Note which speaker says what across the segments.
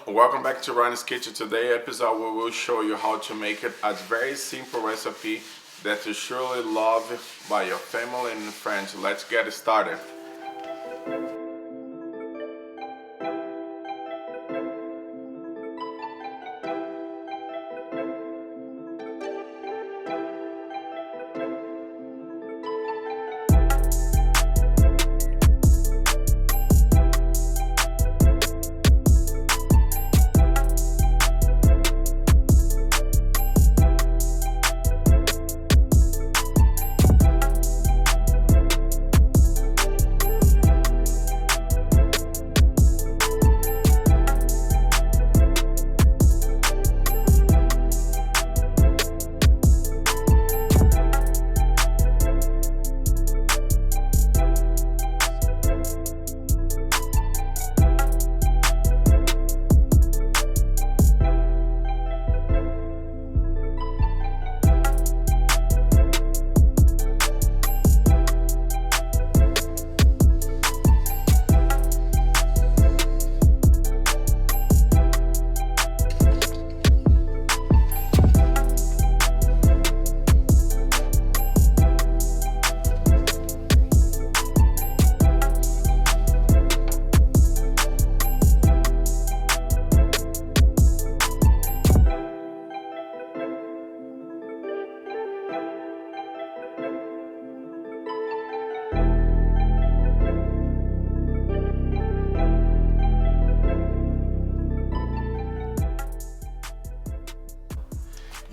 Speaker 1: Welcome back to Ryan's Kitchen. Today episode we will show you how to make it a very simple recipe that you surely love by your family and friends. Let's get started.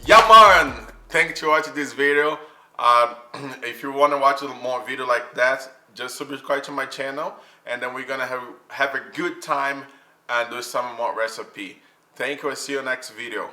Speaker 1: Yeah man, thanks for watching this video. If you want to watch more video like that, just subscribe to my channel, and then we're gonna have a good time and do some more recipe. Thank you. I'll see you next video.